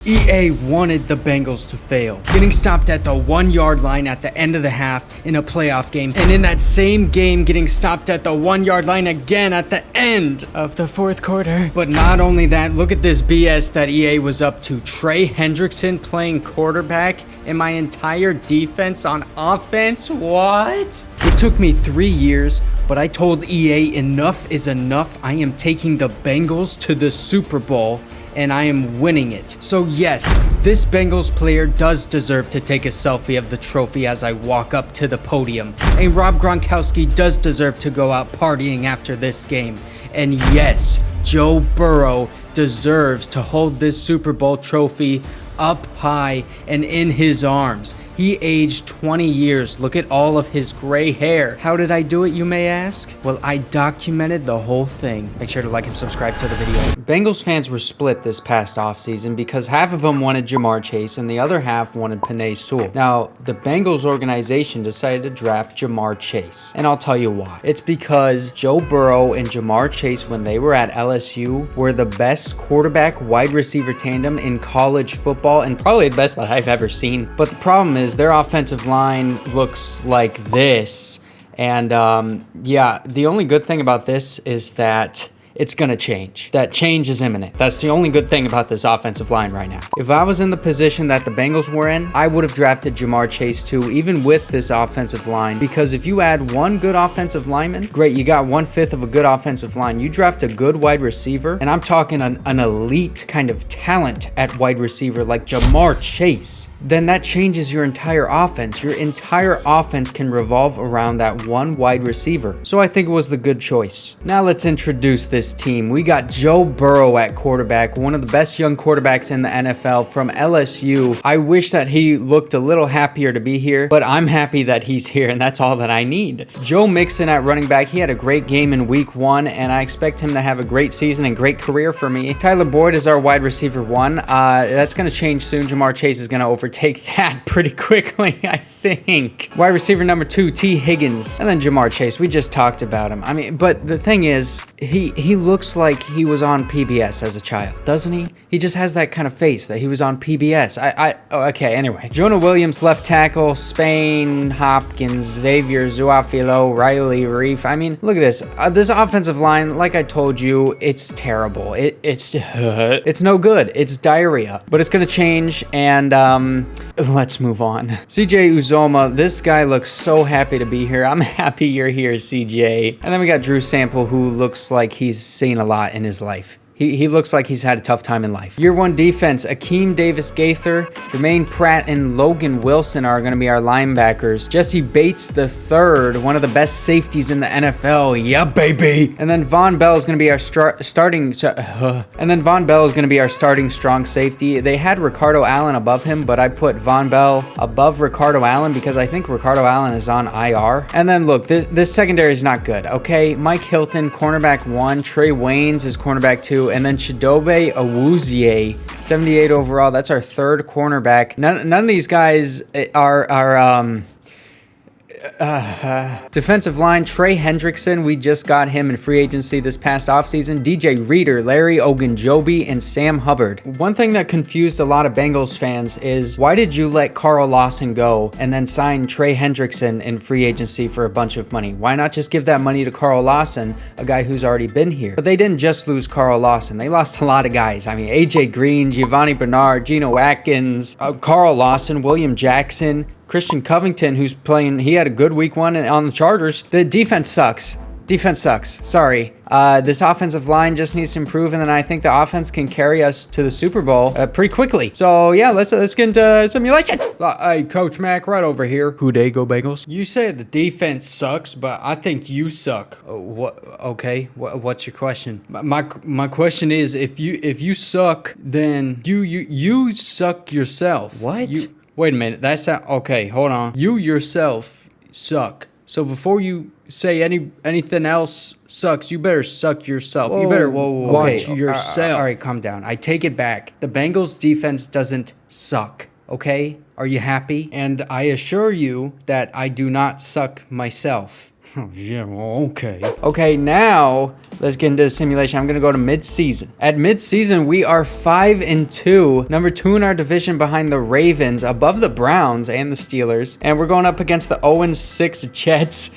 EA wanted the Bengals to fail, getting stopped at the 1-yard line at the end of the half in a playoff game, and in that same game getting stopped at the 1-yard line again at the end of the fourth quarter. But not only that, look at this BS that EA was up to. Trey Hendrickson playing quarterback and my entire defense on offense? What? It took me 3 years, but I told EA enough is enough. I am taking the Bengals to the Super Bowl, and I am winning it. So yes, this Bengals player does deserve to take a selfie of the trophy as I walk up to the podium. And Rob Gronkowski does deserve to go out partying after this game. And yes, Joe Burrow deserves to hold this Super Bowl trophy up high and in his arms. He aged 20 years. Look at all of his gray hair. How did I do it, you may ask? Well, I documented the whole thing. Make sure to like and subscribe to the video. Bengals fans were split this past offseason because half of them wanted JaMarr Chase and the other half wanted Penei Sewell. Now, the Bengals organization decided to draft JaMarr Chase, and I'll tell you why. It's because Joe Burrow and JaMarr Chase, when they were at LSU, were the best quarterback wide receiver tandem in college football and probably the best that I've ever seen. But the problem is their offensive line looks like this. And yeah, the only good thing about this is that it's going to change. That change is imminent. That's the only good thing about this offensive line right now. If I was in the position that the Bengals were in, I would have drafted JaMarr Chase too, even with this offensive line, because if you add one good offensive lineman, great, you got 1/5 of a good offensive line. You draft a good wide receiver, and I'm talking an elite kind of talent at wide receiver like JaMarr Chase, then that changes your entire offense. Your entire offense can revolve around that one wide receiver. So I think it was the good choice. Now let's introduce this team. We got Joe Burrow at quarterback, one of the best young quarterbacks in the NFL from LSU. I wish that he looked a little happier to be here, but I'm happy that he's here, and that's all that I need. Joe Mixon at running back. He had a great game in week 1, and I expect him to have a great season and great career for me. Tyler Boyd is our wide receiver 1. That's going to change soon. JaMarr Chase is going to overtake that pretty quickly, I think. Wide receiver number 2, T. Higgins. And then JaMarr Chase. We just talked about him. I mean, but the thing is, he looks like he was on PBS as a child, doesn't he? He just has that kind of face that he was on PBS. Okay, anyway. Jonah Williams, left tackle, Spain, Hopkins, Xavier, Zuafilo, Riley, Reef. I mean, look at this. This offensive line, like I told you, it's terrible. It's no good. It's diarrhea. But it's going to change, and let's move on. CJ Uzoma, this guy looks so happy to be here. I'm happy you're here, CJ. And then we got Drew Sample, who looks like he's seen a lot in his life. He looks like he's had a tough time in life. Year 1 defense, Akeem Davis-Gaither, Jermaine Pratt, and Logan Wilson are going to be our linebackers. Jessie Bates III, one of the best safeties in the NFL. Yeah, baby. And then Von Bell is going to be our starting strong safety. They had Ricardo Allen above him, but I put Von Bell above Ricardo Allen because I think Ricardo Allen is on IR. And then look, this secondary is not good, okay? Mike Hilton, cornerback 1. Trey Waynes is cornerback 2. And then Chidobe Awuzie, 78 overall. That's our 3rd cornerback. None of these guys are defensive line, Trey Hendrickson. We just got him in free agency this past offseason. DJ Reader, Larry Ogunjobi, and Sam Hubbard. One thing that confused a lot of Bengals fans is, why did you let Carl Lawson go and then sign Trey Hendrickson in free agency for a bunch of money? Why not just give that money to Carl Lawson, a guy who's already been here? But they didn't just lose Carl Lawson. They lost a lot of guys. I mean, AJ Green, Giovanni Bernard, Geno Atkins, Carl Lawson, William Jackson, Christian Covington, who's playing, he had a good week 1 on the Chargers. The defense sucks. Sorry. This offensive line just needs to improve, and then I think the offense can carry us to the Super Bowl pretty quickly. So yeah, let's get into simulation. Hey, Coach Mac, right over here. Who dey go Bengals? You say the defense sucks, but I think you suck. What? Okay. What's your question? My question is, if you suck, then you suck yourself. What? Wait a minute. That's not, okay. Hold on. You yourself suck. So before you say anything else sucks, you better suck yourself. You better watch yourself. All right, calm down. I take it back. The Bengals defense doesn't suck. Okay? Are you happy? And I assure you that I do not suck myself. Oh, yeah, okay. Okay, now let's get into the simulation. I'm going to go to mid-season. At mid-season, we are 5-2. Number 2 in our division behind the Ravens, above the Browns and the Steelers. And we're going up against the 0-6 Jets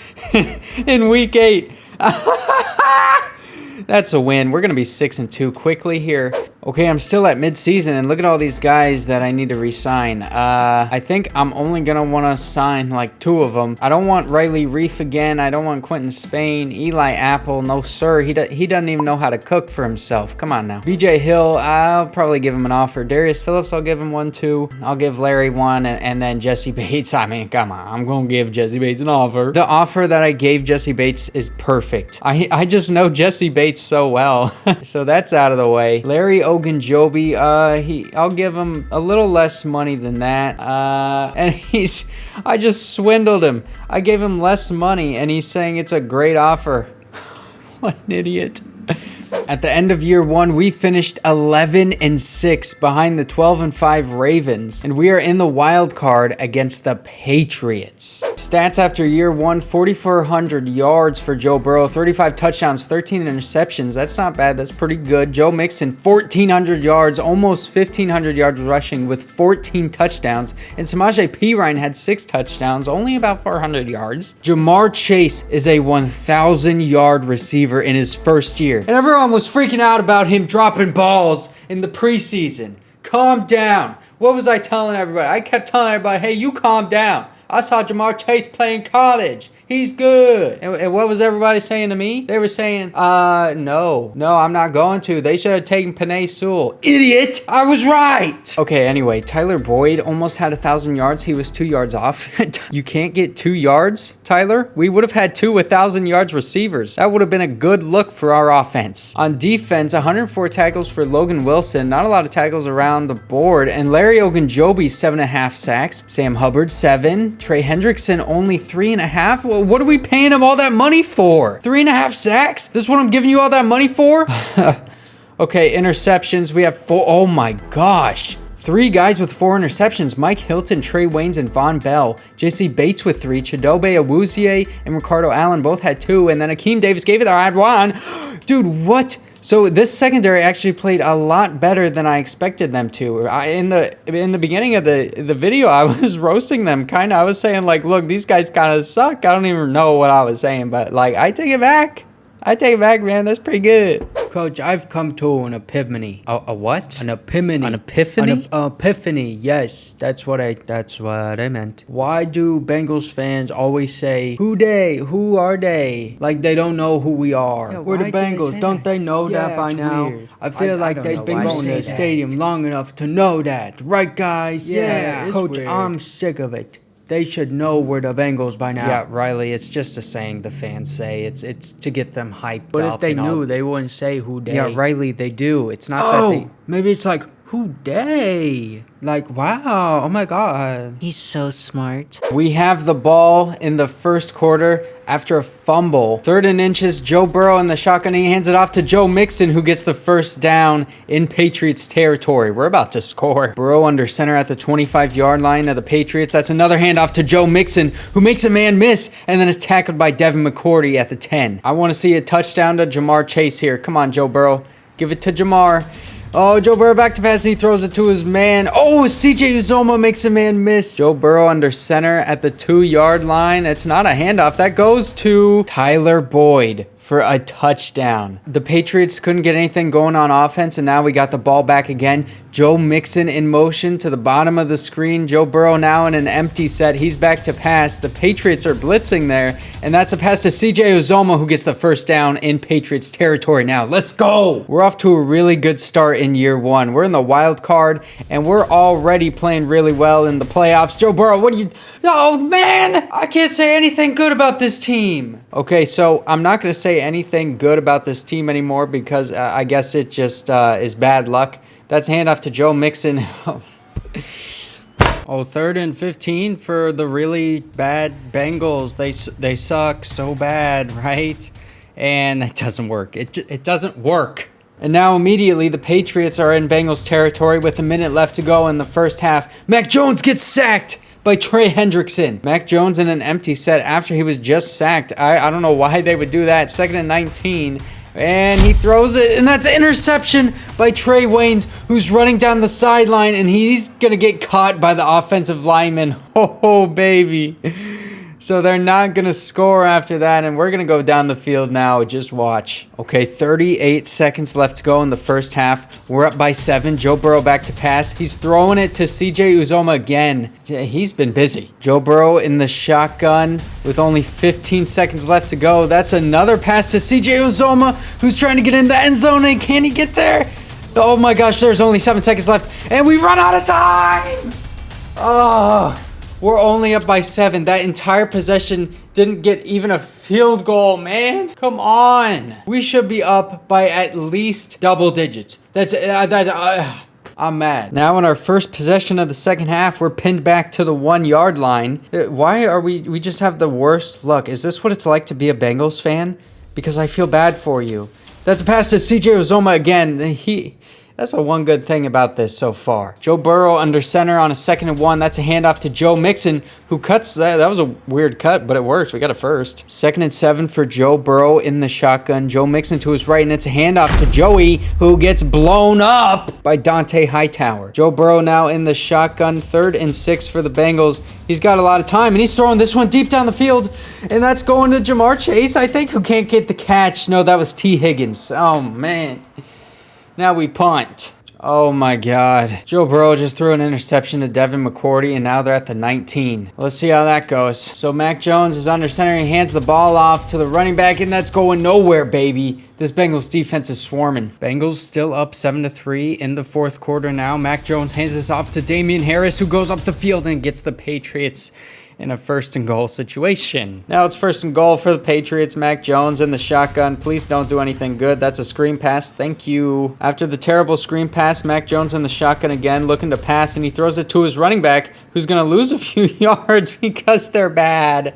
in week 8. That's a win. We're going to be 6-2 quickly here. Okay, I'm still at mid-season, and look at all these guys that I need to re-sign. I think I'm only going to want to sign, like, 2 of them. I don't want Riley Reef again. I don't want Quentin Spain. Eli Apple, no sir. He doesn't even know how to cook for himself. Come on now. BJ Hill, I'll probably give him an offer. Darius Phillips, I'll give him 1 too. I'll give Larry 1, and then Jessie Bates. I mean, come on. I'm going to give Jessie Bates an offer. The offer that I gave Jessie Bates is perfect. I just know Jessie Bates so well. So that's out of the way. Larry Ogunjobi, I'll give him a little less money than that. And I just swindled him. I gave him less money, and he's saying it's a great offer. What an idiot. At the end of year 1, we finished 11-6 behind the 12-5 Ravens, and we are in the wild card against the Patriots. Stats after year 1, 4,400 yards for Joe Burrow, 35 touchdowns, 13 interceptions. That's not bad. That's pretty good. Joe Mixon, 1,400 yards, almost 1,500 yards rushing with 14 touchdowns, and Samaje Perine had 6 touchdowns, only about 400 yards. JaMarr Chase is a 1,000-yard receiver in his first year, and everyone was freaking out about him dropping balls in the preseason. Calm down. What was I telling everybody? I kept telling everybody, hey, you calm down. I saw JaMarr Chase play in college. He's good. And what was everybody saying to me? They were saying, no, I'm not going to. They should have taken Penei Sewell. Idiot! I was right! Okay, anyway, Tyler Boyd almost had 1,000 yards. He was 2 yards off. You can't get 2 yards, Tyler? We would have had 2 1,000 yards receivers. That would have been a good look for our offense. On defense, 104 tackles for Logan Wilson. Not a lot of tackles around the board. And Larry Ogunjobi, 7.5 sacks. Sam Hubbard, 7. Trey Hendrickson, only 3.5. Well, what are we paying him all that money for? 3.5 sacks? This is what I'm giving you all that money for? Okay, interceptions. We have 4. Oh my gosh. 3 guys with 4 interceptions. Mike Hilton, Trey Waynes, and Von Bell. Jessie Bates with 3. Chidobe Awuzie and Ricardo Allen both had 2. And then Akeem Davis gave it their had 1. Dude, what? So this secondary actually played a lot better than I expected them to. In the beginning of the video, I was roasting them, kind of. I was saying, like, look, these guys kind of suck. I don't even know what I was saying, but, like, I take it back. I take it back, man. That's pretty good. Coach, I've come to an epiphany. A what? An epiphany. An epiphany? An epiphany. Yes, that's what I meant. Why do Bengals fans always say, "Who they? Who are they?" Like they don't know who we are. Yeah, we're the Bengals. Don't they know that by now? Weird. I feel like they've been going to the stadium long enough to know that, right, guys? Yeah, Coach, weird. I'm sick of it. They should know we're the Bengals by now. Yeah, Riley, it's just a saying the fans say. It's to get them hyped up. But if they knew, they wouldn't say who they. Yeah, Riley, they do. It's not that they... maybe it's like, who they? Like, wow, oh my God. He's so smart. We have the ball in the first quarter after a fumble. 3rd and inches, Joe Burrow in the shotgun. He hands it off to Joe Mixon, who gets the first down in Patriots territory. We're about to score. Burrow under center at the 25-yard line of the Patriots. That's another handoff to Joe Mixon, who makes a man miss and then is tackled by Devin McCourty at the 10. I want to see a touchdown to JaMarr Chase here. Come on, Joe Burrow. Give it to JaMarr. Oh, Joe Burrow back to pass, and he throws it to his man. Oh, CJ Uzomah makes a man miss. Joe Burrow under center at the 2-yard line. It's not a handoff. That goes to Tyler Boyd for a touchdown. The Patriots couldn't get anything going on offense, and now we got the ball back again. Joe Mixon in motion to the bottom of the screen. Joe Burrow now in an empty set. He's back to pass. The Patriots are blitzing there, and that's a pass to CJ Uzomah, who gets the first down in Patriots territory now. Let's go! We're off to a really good start in year 1. We're in the wild card, and we're already playing really well in the playoffs. Joe Burrow, what are you... Oh, man! I can't say anything good about this team. Okay, so I'm not going to say anything good about this team anymore because I guess it just is bad luck. That's handoff to Joe Mixon. Oh, 3rd and 15 for the really bad Bengals. They suck so bad, right? And it doesn't work. It doesn't work. And now immediately the Patriots are in Bengals territory with a minute left to go in the first half. Mac Jones gets sacked. by Trey Hendrickson. Mac Jones in an empty set after he was just sacked. I don't know why they would do that. 2nd and 19. And he throws it, and that's an interception by Trey Waynes, who's running down the sideline, and he's going to get caught by the offensive lineman. Oh, baby. So they're not going to score after that, and we're going to go down the field now. Just watch. Okay, 38 seconds left to go in the first half. We're up by 7. Joe Burrow back to pass. He's throwing it to CJ Uzomah again. He's been busy. Joe Burrow in the shotgun with only 15 seconds left to go. That's another pass to CJ Uzomah, who's trying to get in the end zone, and can he get there? Oh my gosh, there's only 7 seconds left, and we run out of time! Oh... We're only up by 7. That entire possession didn't get even a field goal, man. Come on. We should be up by at least double digits. I'm mad. Now in our first possession of the second half, we're pinned back to the 1 yard line. Why are we just have the worst luck? Is this what it's like to be a Bengals fan? Because I feel bad for you. That's a pass to CJ Uzomah again. That's the one good thing about this so far. Joe Burrow under center on a 2nd and 1. That's a handoff to Joe Mixon, who cuts that. That was a weird cut, but it worked. We got a first. 2nd and 7 for Joe Burrow in the shotgun. Joe Mixon to his right, and it's a handoff to Joey, who gets blown up by Dante Hightower. Joe Burrow now in the shotgun. 3rd and 6 for the Bengals. He's got a lot of time, and he's throwing this one deep down the field, and that's going to JaMarr Chase, I think, who can't get the catch. No, that was T. Higgins. Oh, man. Now we punt. Oh my God. Joe Burrow just threw an interception to Devin McCourty, and now they're at the 19. Let's see how that goes. So Mac Jones is under center. He hands the ball off to the running back, and that's going nowhere, baby. This Bengals defense is swarming. Bengals still up 7-3 in the fourth quarter now. Mac Jones hands this off to Damian Harris, who goes up the field and gets the Patriots in a 1st and goal situation. Now it's 1st and goal for the Patriots. Mac Jones in the shotgun. Please don't do anything good. That's a screen pass. Thank you. After the terrible screen pass, Mac Jones in the shotgun again, looking to pass, and he throws it to his running back, who's going to lose a few yards because they're bad.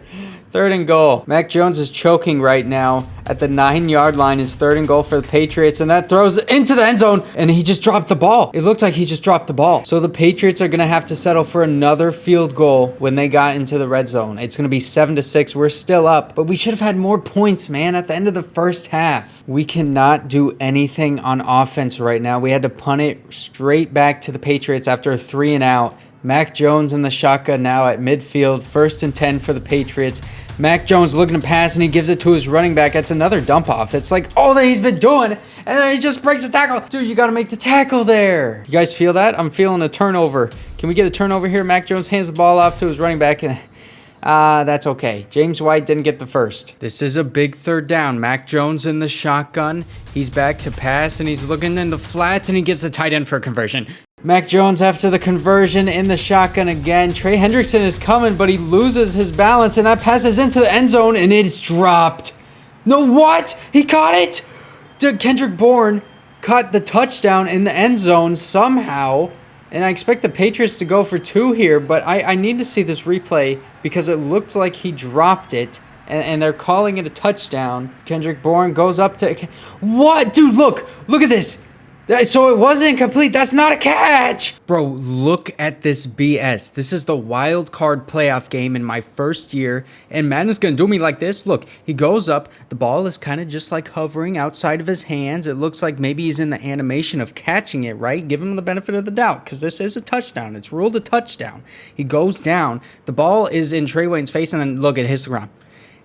3rd and goal. Mac Jones is choking right now at the 9 yard line. It's 3rd and goal for the Patriots, and that throws it into the end zone, and he just dropped the ball. It looked like he just dropped the ball. So the Patriots are going to have to settle for another field goal when they got into the red zone. It's going to be 7-6. We're still up, but we should have had more points, man, at the end of the first half. We cannot do anything on offense right now. We had to punt it straight back to the Patriots after a 3 and out. Mac Jones in the shotgun now at midfield. 1st and 10 for the Patriots. Mac Jones looking to pass, and he gives it to his running back. That's another dump off. It's like all that he's been doing, and then he just breaks a tackle. Dude, you got to make the tackle there. You guys feel that? I'm feeling a turnover. Can we get a turnover here? Mac Jones hands the ball off to his running back, and that's okay. James White didn't get the first. This is a big 3rd down. Mac Jones in the shotgun. He's back to pass, and he's looking in the flat, and he gets the tight end for a conversion. Mac Jones after the conversion in the shotgun again. Trey Hendrickson is coming, but he loses his balance, and that passes into the end zone, and it's dropped. No, what? He caught it? Kendrick Bourne caught the touchdown in the end zone somehow, and I expect the Patriots to go for 2 here, but I need to see this replay because it looked like he dropped it, and they're calling it a touchdown. Kendrick Bourne goes up to... What? Dude, look at this. So it wasn't complete. That's not a catch. Bro, look at this BS. This is the wild card playoff game in my first year, and Madden's going to do me like this. Look, he goes up. The ball is kind of just like hovering outside of his hands. It looks like maybe he's in the animation of catching it, right? Give him the benefit of the doubt because this is a touchdown. It's ruled a touchdown. He goes down. The ball is in Trey Wayne's face, and then look, it hits the ground.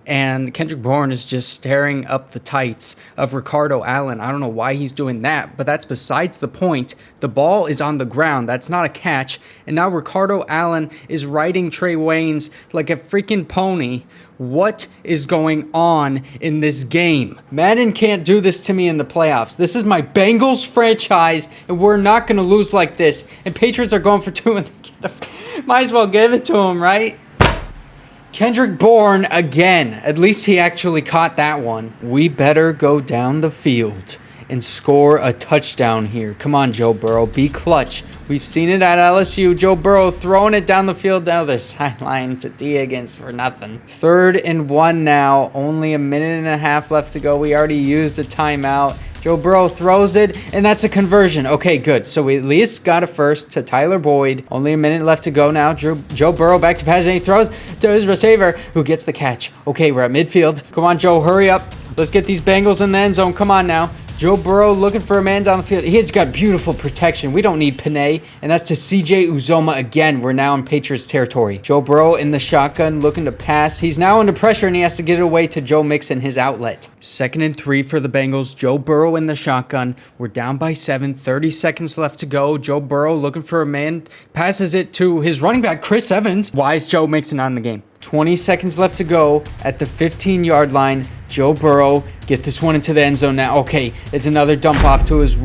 And Kendrick Bourne is just staring up the tights of Ricardo Allen. I don't know why he's doing that, but that's besides the point. The ball is on the ground. That's not a catch. And now Ricardo Allen is riding Trey Waynes like a freaking pony. What is going on in this game? Madden can't do this to me in the playoffs. This is my Bengals franchise, and we're not going to lose like this. And Patriots are going for 2, and might as well give it to them, right? Kendrick Bourne again. At least he actually caught that one. We better go down the field and score a touchdown here. Come on, Joe Burrow. Be clutch. We've seen it at LSU. Joe Burrow throwing it down the field down the sideline to D. Higgins for nothing. 3rd and 1 now. Only a minute and a half left to go. We already used a timeout. Joe Burrow throws it, and that's a conversion. Okay, good. So we at least got a first to Tyler Boyd. Only a minute left to go now. Joe Burrow back to pass, and he throws to his receiver, who gets the catch. Okay, we're at midfield. Come on, Joe, hurry up. Let's get these Bengals in the end zone. Come on now. Joe Burrow looking for a man down the field. He's got beautiful protection. We don't need Panay. And that's to CJ Uzoma again. We're now in Patriots territory. Joe Burrow in the shotgun looking to pass. He's now under pressure and he has to get it away to Joe Mixon, his outlet. 2nd and 3 for the Bengals. Joe Burrow in the shotgun. We're down by 7. 30 seconds left to go. Joe Burrow looking for a man. Passes it to his running back, Chris Evans. Why is Joe Mixon on the game? 20 seconds left to go at the 15-yard line. Joe Burrow, get this one into the end zone now. Okay, it's another dump off to his...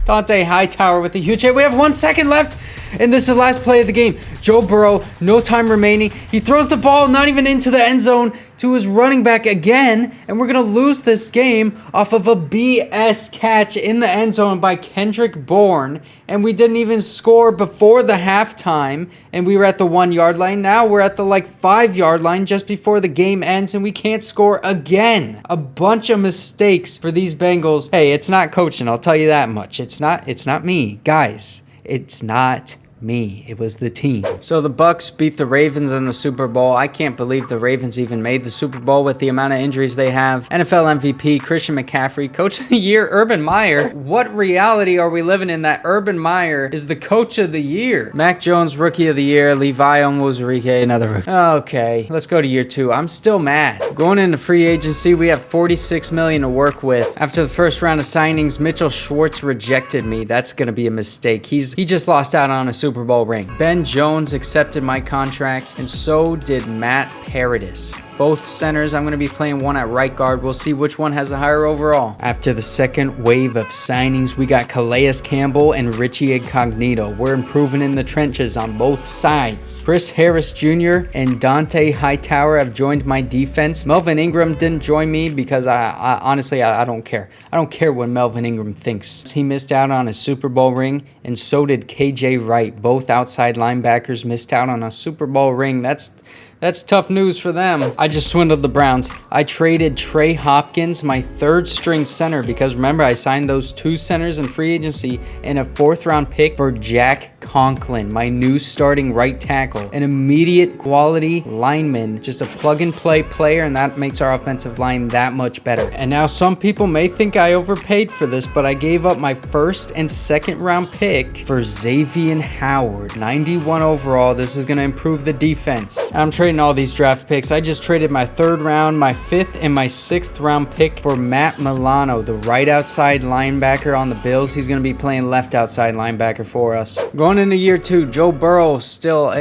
Dante Hightower with the huge hit. We have 1 second left, and this is the last play of the game. Joe Burrow, no time remaining. He throws the ball not even into the end zone to his running back again, and we're going to lose this game off of a BS catch in the end zone by Kendrick Bourne, and we didn't even score before the halftime, and we were at the 1 yard line. Now we're at the 5 yard line just before the game ends, and we can't score again. A bunch of mistakes for these Bengals. Hey, it's not coaching, I'll tell you that much. It's not me, guys. It's not me. It was the team. So the Bucks beat the Ravens in the Super Bowl. I can't believe the Ravens even made the Super Bowl with the amount of injuries they have. NFL MVP, Christian McCaffrey. Coach of the year, Urban Meyer. What reality are we living in that Urban Meyer is the coach of the year? Mac Jones, rookie of the year. Levi MrHurriicane, another rookie. Okay, let's go to year 2. I'm still mad. Going into free agency, we have $46 million to work with. After the first round of signings, Mitchell Schwartz rejected me. That's going to be a mistake. He just lost out on a Super Bowl ring. Ben Jones accepted my contract, and so did Matt Paradis. Both centers, I'm going to be playing one at right guard. We'll see which one has a higher overall. After the second wave of signings, we got Calais Campbell and Richie Incognito. We're improving in the trenches on both sides. Chris Harris Jr. and Dante Hightower have joined my defense. Melvin Ingram didn't join me because I honestly don't care. I don't care what Melvin Ingram thinks. He missed out on a Super Bowl ring, and so did KJ Wright. Both outside linebackers missed out on a Super Bowl ring. That's tough news for them. I just swindled the Browns. I traded Trey Hopkins, my 3rd string center, because remember, I signed those 2 centers in free agency and a 4th round pick for Jack Conklin, my new starting right tackle. An immediate quality lineman, just a plug and play player, and that makes our offensive line that much better. And now some people may think I overpaid for this, but I gave up my 1st and 2nd round pick for Xavier Howard, 91 overall. This is going to improve the defense. I'm trading all these draft picks. I just traded my 3rd round, my 5th, and my 6th round pick for Matt Milano, the right outside linebacker on the Bills. He's going to be playing left outside linebacker for us. Going into year 2, Joe Burrow still...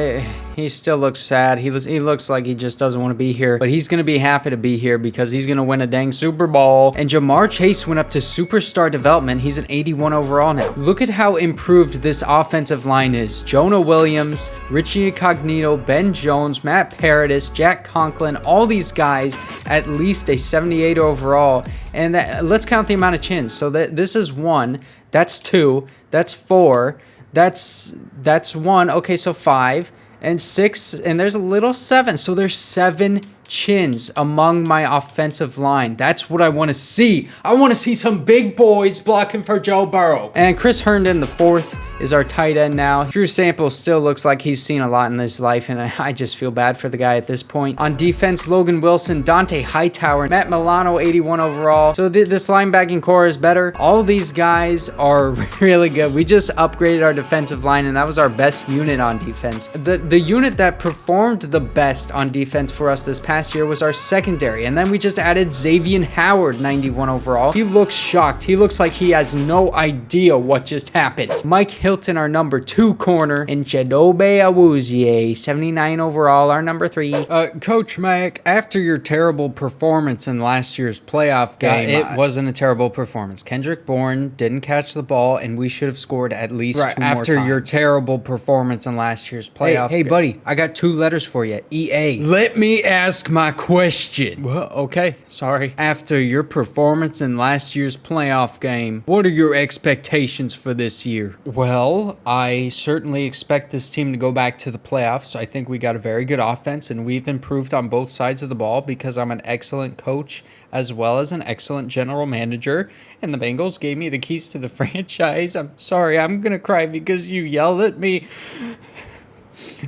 he still looks sad. He looks like he just doesn't want to be here. But he's going to be happy to be here because he's going to win a dang Super Bowl. And JaMarr Chase went up to superstar development. He's an 81 overall now. Look at how improved this offensive line is. Jonah Williams, Richie Incognito, Ben Jones, Matt Paradis, Jack Conklin, all these guys at least a 78 overall. And let's count the amount of chins. So this is 1, that's 2, that's 4, that's 1. Okay, so 5. And 6, and there's a little 7. So there's 7 chins among my offensive line. That's what I want to see. I want to see some big boys blocking for Joe Burrow. And Chris Herndon, the 4th, is our tight end now. Drew Sample still looks like he's seen a lot in his life, and I just feel bad for the guy at this point. On defense, Logan Wilson, Dante Hightower, Matt Milano, 81 overall. So this linebacking core is better. All these guys are really good. We just upgraded our defensive line, and that was our best unit on defense. The unit that performed the best on defense for us this past year was our secondary, and then we just added Xavier Howard, 91 overall. He looks shocked. He looks like he has no idea what just happened. Mike Hilton, our number 2 corner, and Chidobe Awuzie, 79 overall, our number 3. Coach Mack, after your terrible performance in last year's playoff game, it wasn't a terrible performance. Kendrick Bourne didn't catch the ball, and we should have scored at least 2 more times. After your terrible performance in last year's playoff Hey, buddy, I got 2 letters for you. EA. Let me ask my question. Well, okay, sorry. After your performance in last year's playoff game, what are your expectations for this year? Well, Well, I certainly expect this team to go back to the playoffs. I think we got a very good offense, and we've improved on both sides of the ball because I'm an excellent coach as well as an excellent general manager. And the Bengals gave me the keys to the franchise. I'm sorry, I'm going to cry because you yelled at me.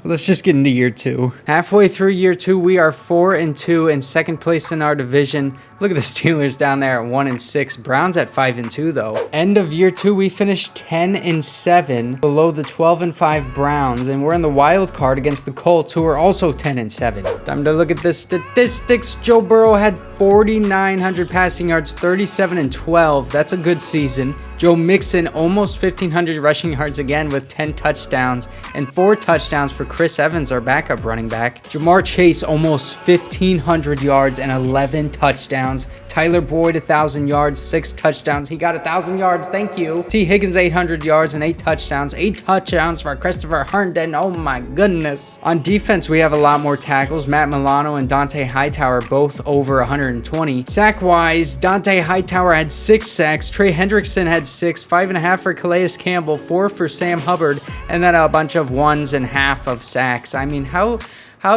Let's just get into year 2. Halfway through year 2, we are 4-2 in second place in our division. Look at the Steelers down there at 1-6. Browns at 5-2 though. End of year 2, we finished 10-7 below the 12-5 Browns, and we're in the wild card against the Colts, who are also 10-7. Time to look at the statistics. Joe Burrow had 4,900 passing yards, 37-12. That's a good season. Joe Mixon almost 1,500 rushing yards again with 10 touchdowns and 4 touchdowns for Chris Evans, our backup running back. JaMarr Chase almost 1,500 yards and 11 touchdowns. Tyler Boyd 1,000 yards, 6 touchdowns. He got 1,000 yards, thank you. T. Higgins 800 yards and 8 touchdowns. 8 touchdowns for Christopher Herndon. Oh my goodness. On defense, we have a lot more tackles. Matt Milano and Dante Hightower both over 120. Sack-wise, Dante Hightower had 6 sacks. Trey Hendrickson had 6, 5.5 for Calais Campbell, 4 for Sam Hubbard, and then a bunch of 1.5 of sacks. I mean, how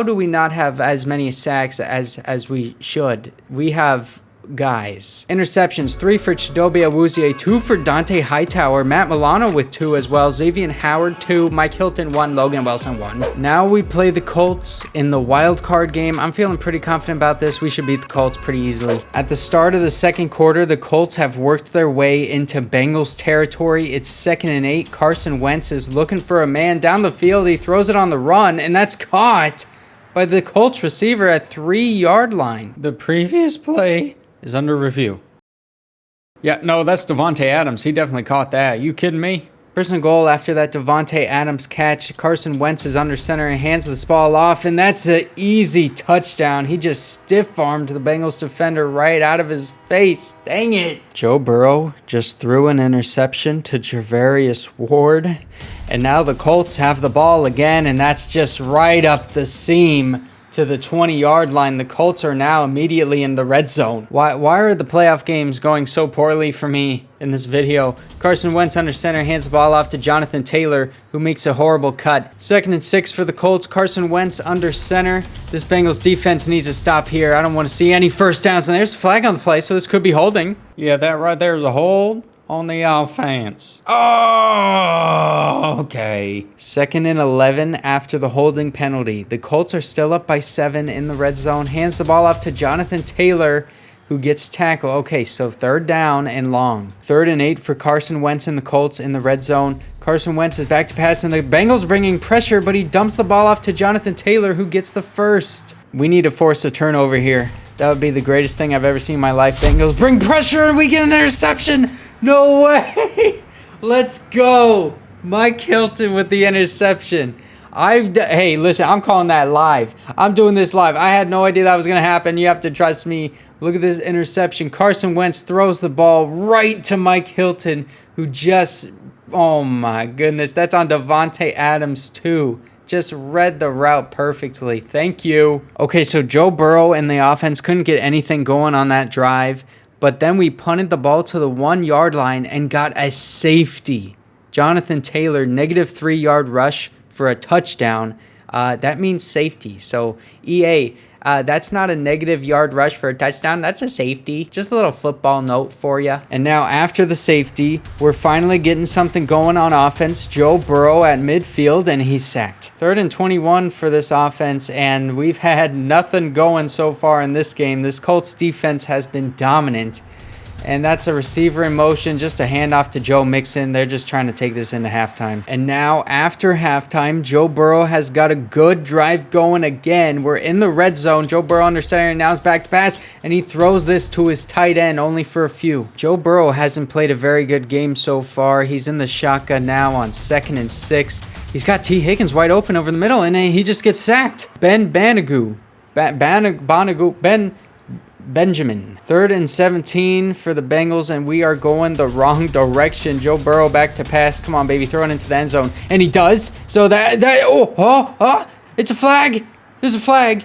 do we not have as many sacks as we should? We have guys. Interceptions, 3 for Chidobe Awuzie, 2 for Dante Hightower, Matt Milano with 2 as well, Xavier Howard 2, Mike Hilton 1, Logan Wilson 1. Now we play the Colts in the wild card game. I'm feeling pretty confident about this. We should beat the Colts pretty easily. At the start of the second quarter, the Colts have worked their way into Bengals territory. It's 2nd and 8. Carson Wentz is looking for a man down the field. He throws it on the run, and that's caught by the Colts receiver at 3-yard line. The previous play is under review. Yeah, no, that's Devontae Adams. He definitely caught that. You kidding me? First and goal after that Devontae Adams catch. Carson Wentz is under center and hands this ball off, and that's an easy touchdown. He just stiff-armed the Bengals defender right out of his face. Dang it. Joe Burrow just threw an interception to Javarius Ward, and now the Colts have the ball again, and that's just right up the seam to the 20-yard line. The Colts are now immediately in the red zone. Why are the playoff games going so poorly for me in this video? Carson Wentz under center hands the ball off to Jonathan Taylor, who makes a horrible cut. 2nd and 6 for the Colts. Carson Wentz under center. This Bengals defense needs to stop here. I don't want to see any first downs. And there's a flag on the play, so this could be holding. Yeah, that right there is a hold on the offense. Oh, okay. 2nd and 11 after the holding penalty. The Colts are still up by 7 in the red zone. Hands the ball off to Jonathan Taylor, who gets tackled. Okay, so 3rd down and long. 3rd and 8 for Carson Wentz and the Colts in the red zone. Carson Wentz is back to pass, and the Bengals bringing pressure, but he dumps the ball off to Jonathan Taylor, who gets the first. We need to force a turnover here. That would be the greatest thing I've ever seen in my life. Bengals bring pressure, and we get an interception. No way! Let's go! Mike Hilton with the interception. Hey, listen, I'm calling that live. I'm doing this live. I had no idea that was going to happen. You have to trust me. Look at this interception. Carson Wentz throws the ball right to Mike Hilton, who just... Oh, my goodness. That's on Devontae Adams, too. Just read the route perfectly. Thank you. Okay, so Joe Burrow and the offense couldn't get anything going on that drive. But then we punted the ball to the 1-yard line and got a safety. Jonathan Taylor, negative 3-yard rush for a touchdown. That means safety. So, EA, that's not a negative yard rush for a touchdown. That's a safety. Just a little football note for you. And now after the safety, we're finally getting something going on offense. Joe Burrow at midfield, and he's sacked. 3rd and 21 for this offense, and we've had nothing going so far in this game. This Colts defense has been dominant. And that's a receiver in motion, just a handoff to Joe Mixon. They're just trying to take this into halftime. And now, after halftime, Joe Burrow has got a good drive going again. We're in the red zone. Joe Burrow under center, and now is back to pass, and he throws this to his tight end, only for a few. Joe Burrow hasn't played a very good game so far. He's in the shotgun now on 2nd and 6. He's got T. Higgins wide open over the middle, and he just gets sacked. Benjamin. 3rd and 17 for the Bengals, and we are going the wrong direction. Joe Burrow back to pass. Come on, baby, throw it into the end zone. And he does. So it's a flag. There's a flag.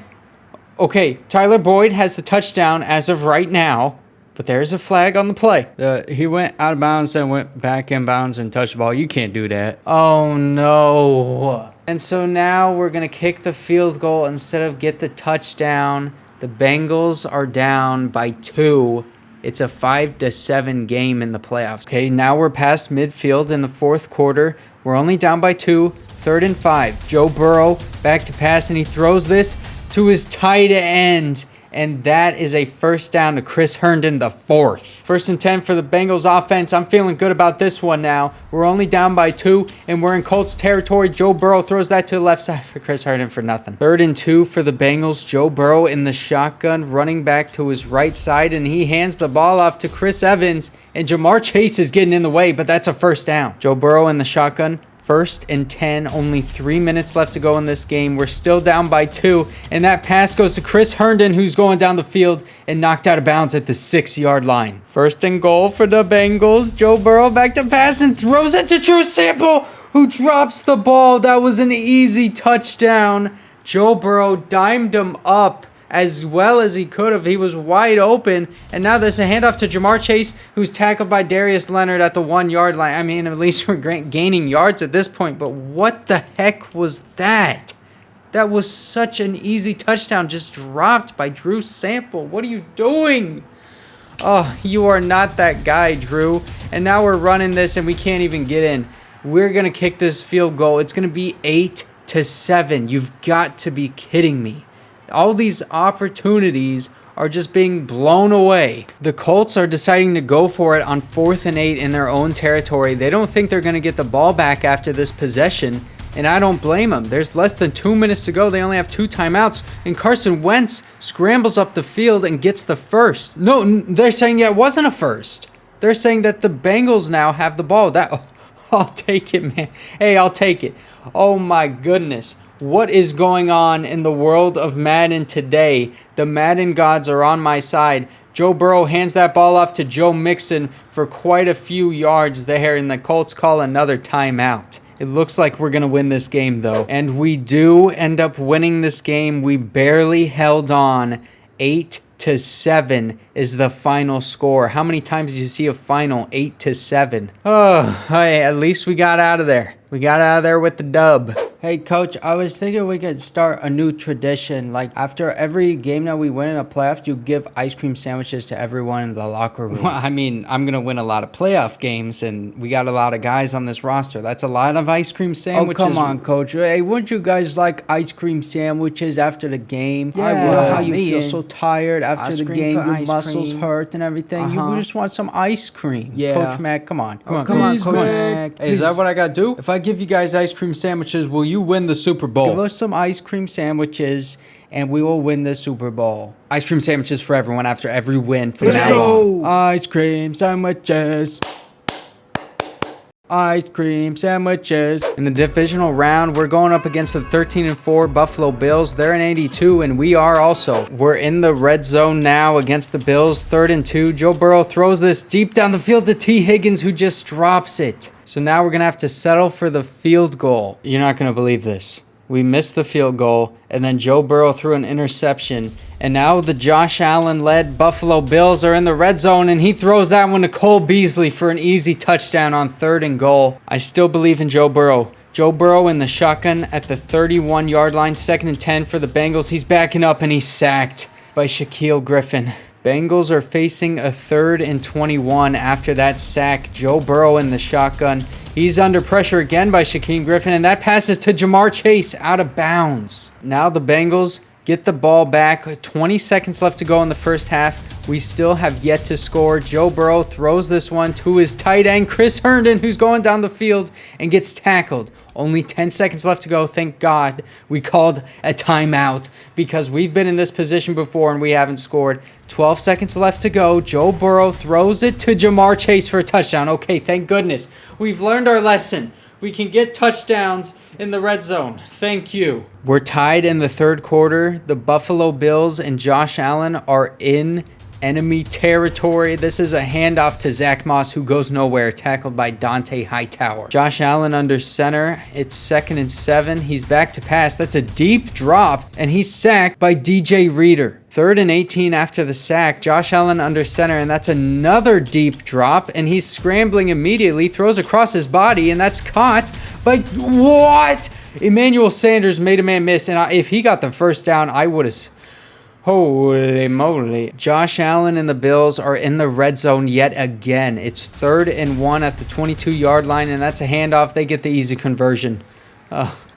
Okay, Tyler Boyd has the touchdown as of right now. But there's a flag on the play. He went out of bounds and went back in bounds and touched the ball. You can't do that. Oh, no. And so now we're going to kick the field goal instead of get the touchdown. The Bengals are down by 2. It's a 5-7 game in the playoffs. Okay, now we're past midfield in the fourth quarter. We're only down by 2. 3rd and 5. Joe Burrow back to pass, and he throws this to his tight end. And that is a first down to Chris Herndon, the 4th. 1st and 10 for the Bengals offense. I'm feeling good about this one now. We're only down by 2, and we're in Colts territory. Joe Burrow throws that to the left side for Chris Herndon for nothing. 3rd and 2 for the Bengals. Joe Burrow in the shotgun, running back to his right side, and he hands the ball off to Chris Evans, and JaMarr Chase is getting in the way, but that's a first down. Joe Burrow in the shotgun. 1st and 10, only 3 minutes left to go in this game. We're still down by 2, and that pass goes to Chris Herndon, who's going down the field and knocked out of bounds at the 6-yard line. 1st and goal for the Bengals. Joe Burrow back to pass and throws it to Drew Sample, who drops the ball. That was an easy touchdown. Joe Burrow dimed him up as well as he could have. He was wide open. And now there's a handoff to JaMarr Chase, who's tackled by Darius Leonard at the 1-yard line. I mean, at least we're gaining yards at this point. But what the heck was that? That was such an easy touchdown just dropped by Drew Sample. What are you doing? Oh, you are not that guy, Drew. And now we're running this and we can't even get in. We're going to kick this field goal. It's going to be 8-7. You've got to be kidding me. All these opportunities are just being blown away. The Colts are deciding to go for it on 4th and 8 in their own territory. They don't think they're going to get the ball back after this possession, and I don't blame them. There's less than 2 minutes to go. They only have 2 timeouts, and Carson Wentz scrambles up the field and gets the first. No, they're saying it wasn't a first. They're saying that the Bengals now have the ball. I'll take it, man. Hey, I'll take it. Oh my goodness. What is going on in the world of Madden today? The Madden gods are on my side. Joe Burrow hands that ball off to Joe Mixon for quite a few yards there, and the Colts call another timeout. It looks like we're going to win this game, though. And we do end up winning this game. We barely held on. 8-7 is the final score. How many times did you see a final 8-7? Oh, hey, at least we got out of there. We got out of there with the dub. Hey, Coach, I was thinking we could start a new tradition. Like, after every game that we win in a playoff, you give ice cream sandwiches to everyone in the locker room. Well, I mean, I'm going to win a lot of playoff games, and we got a lot of guys on this roster. That's a lot of ice cream sandwiches. Oh, come on, Coach. Hey, wouldn't you guys like ice cream sandwiches after the game? Yeah, I know how you me feel and so tired after ice the cream game. for Your ice muscles cream. hurt and everything. You just want some ice cream. Yeah. Coach Mac, come on. Come on, Coach Coach Mac. Hey, is that what I got to do? If I give you guys ice cream sandwiches, will you win the Super Bowl? Give us some ice cream sandwiches, and we will win the Super Bowl. Ice cream sandwiches for everyone after every win from now on. Ice cream sandwiches. Ice cream sandwiches. In the divisional round, we're going up against the 13-4 Buffalo Bills. They're in 82, and we are also. We're in the red zone now against the Bills. 3rd and 2. Joe Burrow throws this deep down the field to T. Higgins, who just drops it. So now we're going to have to settle for the field goal. You're not going to believe this. We missed the field goal, and then Joe Burrow threw an interception. And now the Josh Allen-led Buffalo Bills are in the red zone, and he throws that one to Cole Beasley for an easy touchdown on 3rd and goal. I still believe in Joe Burrow. Joe Burrow in the shotgun at the 31-yard line, 2nd and 10 for the Bengals. He's backing up, and he's sacked by Shaquille Griffin. Bengals are facing a 3rd and 21 after that sack. Joe Burrow in the shotgun. He's under pressure again by Shaquille Griffin, and that passes to JaMarr Chase out of bounds. Now the Bengals get the ball back. 20 seconds left to go in the first half. We still have yet to score. Joe Burrow throws this one to his tight end, Chris Herndon, who's going down the field and gets tackled. Only 10 seconds left to go. Thank God we called a timeout because we've been in this position before and we haven't scored. 12 seconds left to go. Joe Burrow throws it to JaMarr Chase for a touchdown. Okay, thank goodness. We've learned our lesson. We can get touchdowns in the red zone. Thank you. We're tied in the 3rd quarter. The Buffalo Bills and Josh Allen are in enemy territory. This is a handoff to Zach Moss, who goes nowhere, tackled by Dante Hightower. Josh Allen under center. It's 2nd and 7. He's back to pass. That's a deep drop, and he's sacked by DJ Reader. 3rd and 18 after the sack. Josh Allen under center, and that's another deep drop, and he's scrambling immediately, throws across his body, and that's caught by what? Emmanuel Sanders made a man miss, and if he got the first down, I would have... Holy moly. Josh Allen and the Bills are in the red zone yet again. It's 3rd and 1 at the 22-yard line, and that's a handoff. They get the easy conversion.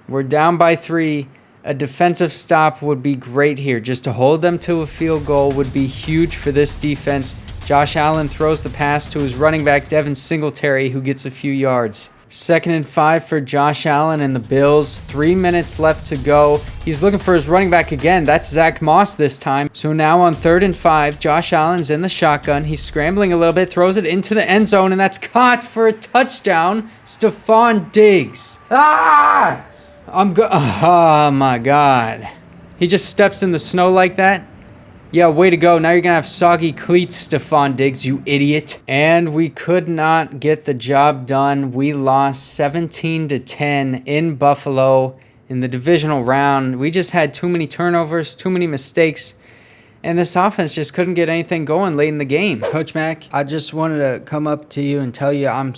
We're down by 3. A defensive stop would be great here. Just to hold them to a field goal would be huge for this defense. Josh Allen throws the pass to his running back, Devin Singletary, who gets a few yards. 2nd and 5 for Josh Allen and the Bills. 3 minutes left to go. He's looking for his running back again. That's Zach Moss this time. So now on 3rd and 5, Josh Allen's in the shotgun. He's scrambling a little bit, throws it into the end zone, and that's caught for a touchdown. Stephon Diggs. Oh my God. He just steps in the snow like that. Yeah, way to go. Now you're going to have soggy cleats, Stephon Diggs, you idiot. And we could not get the job done. We lost 17-10 in Buffalo in the divisional round. We just had too many turnovers, too many mistakes. And this offense just couldn't get anything going late in the game. Coach Mac, I just wanted to come up to you and tell you I'm